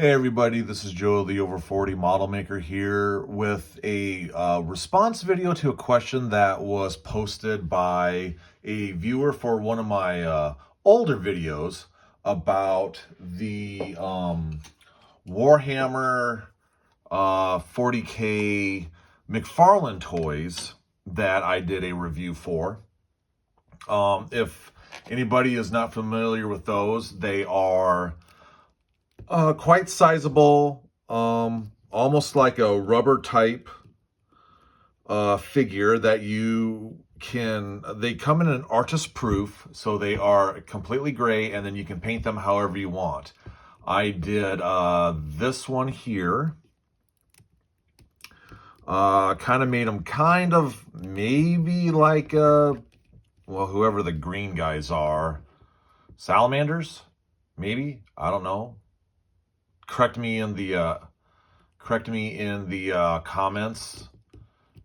Hey everybody, this is Joe, the Over 40 Model Maker here with a response video to a question that was posted by a viewer for one of my older videos about the Warhammer 40K Mcfarlane toys that I did a review for. If anybody is not familiar with those, they are quite sizable, almost like a rubber type figure that they come in an artist proof, so they are completely gray, and then you can paint them however you want. I did this one here. Kind of made them kind of maybe like, well, whoever the green guys are. Salamanders? Maybe? I don't know. Correct me in the comments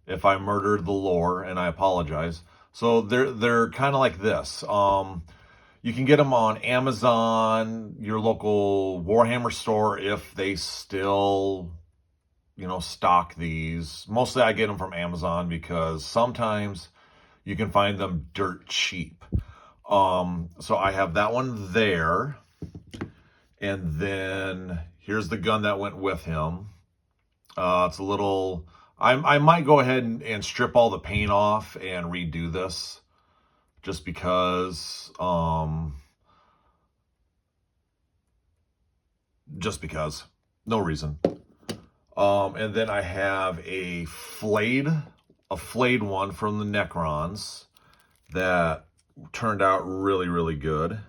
if I murdered the lore, and I apologize. So they're kind of like this. You can get them on Amazon, your local Warhammer store, if they still, stock these. Mostly I get them from Amazon because sometimes you can find them dirt cheap. So I have that one there. And then here's the gun that went with him. It's a little... I might go ahead and strip all the paint off and redo this. Just because... No reason. And then I have a flayed one from the Necrons that turned out really, really good.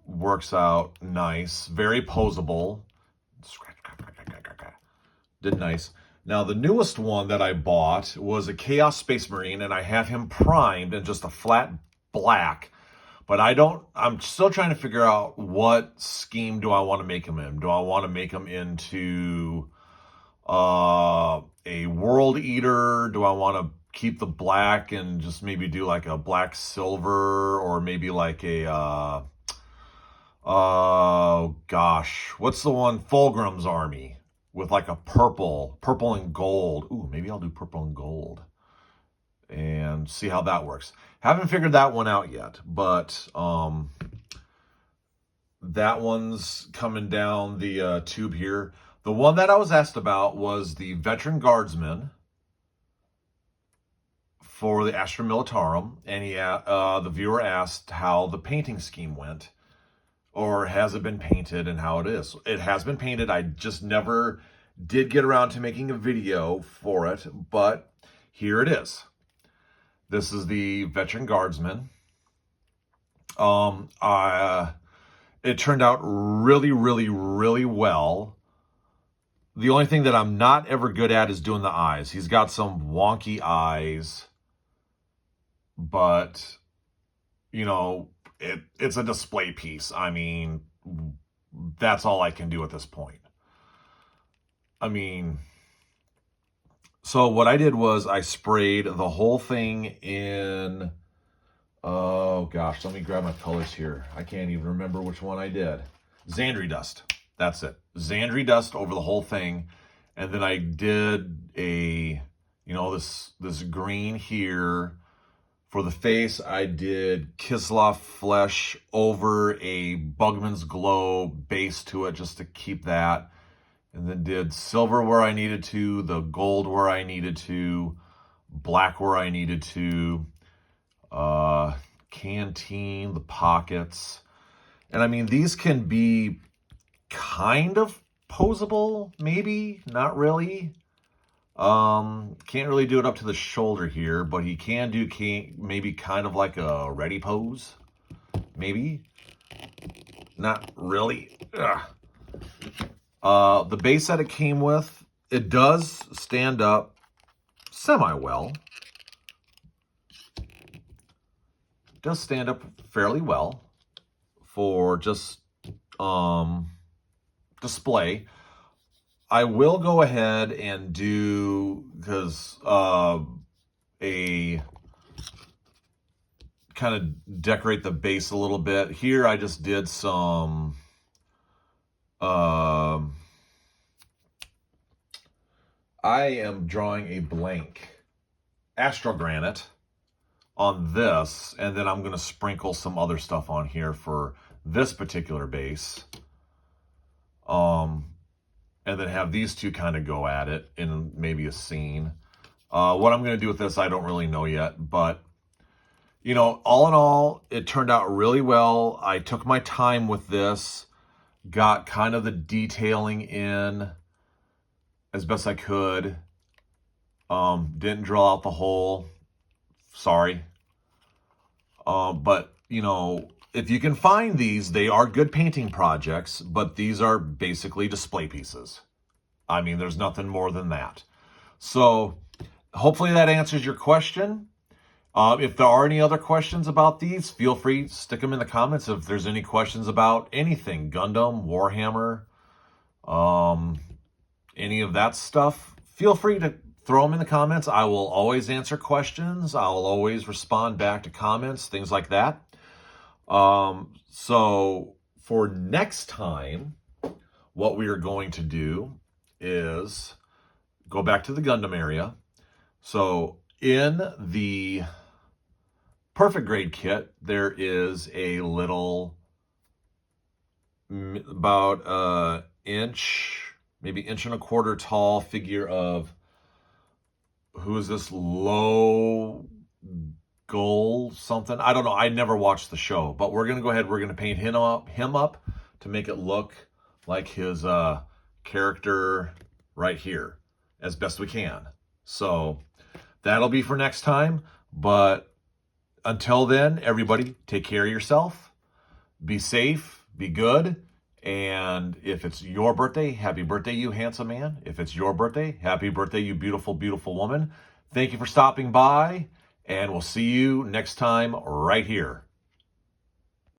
Works out nice, very posable. Did nice. Now the newest one that I bought was a Chaos Space Marine, and I have him primed in just a flat black. But I'm still trying to figure out what scheme do I want to make him in. Do I want to make him into a World Eater? Do I want to keep the black and just maybe do like a black silver, or maybe like a oh gosh, what's the one, Fulgrim's army with like a purple and gold. Ooh, maybe I'll do purple and gold and see how that works. Haven't figured that one out yet, but that one's coming down the tube here. The one that I was asked about was the veteran guardsman for the Astra Militarum, and the viewer asked how the painting scheme went, or has it been painted, and how it is. It has been painted. I just never did get around to making a video for it, but here it is. This is the veteran guardsman. It turned out really, really, really well. The only thing that I'm not ever good at is doing the eyes. He's got some wonky eyes. But, it's a display piece. I mean, that's all I can do at this point. So what I did was I sprayed the whole thing in, oh gosh, let me grab my colors here. I can't even remember which one I did. Xandri dust. That's it. Xandri dust over the whole thing. And then I did a, this green here. For the face, I did Kislev flesh over a Bugman's Glow base to it just to keep that. And then did silver where I needed to, the gold where I needed to, black where I needed to, canteen, the pockets. And these can be kind of posable, maybe, not really. Can't really do it up to the shoulder here, but he can do maybe kind of like a ready pose. Maybe. Not really. Ugh. The base that it came with, it does stand up semi-well. It does stand up fairly well for just display. I will go ahead and do, because a kind of decorate the base a little bit. Here I just did some I am drawing a blank astral granite on this, and then I'm going to sprinkle some other stuff on here for this particular base. And then have these two kind of go at it in maybe a scene. What I'm going to do with this, I don't really know yet, but you know, all in all, it turned out really well. I took my time with this, got kind of the detailing in as best I could. Didn't drill out the hole. Sorry. But, you know, if you can find these, they are good painting projects, but these are basically display pieces. I mean, there's nothing more than that. So hopefully that answers your question. If there are any other questions about these, feel free to stick them in the comments. If there's any questions about anything, Gundam, Warhammer, any of that stuff, feel free to throw them in the comments. I will always answer questions. I'll always respond back to comments, things like that. So for next time, what we are going to do is go back to the Gundam area. So in the perfect grade kit, there is a little, about an inch, maybe inch and a quarter tall figure of, who is this, Low Goal something? I don't know. I never watched the show, but we're going to go ahead. We're going to paint him up to make it look like his character right here as best we can. So that'll be for next time. But until then, everybody, take care of yourself. Be safe. Be good. And if it's your birthday, happy birthday, you handsome man. If it's your birthday, happy birthday, you beautiful, beautiful woman. Thank you for stopping by, and we'll see you next time right here.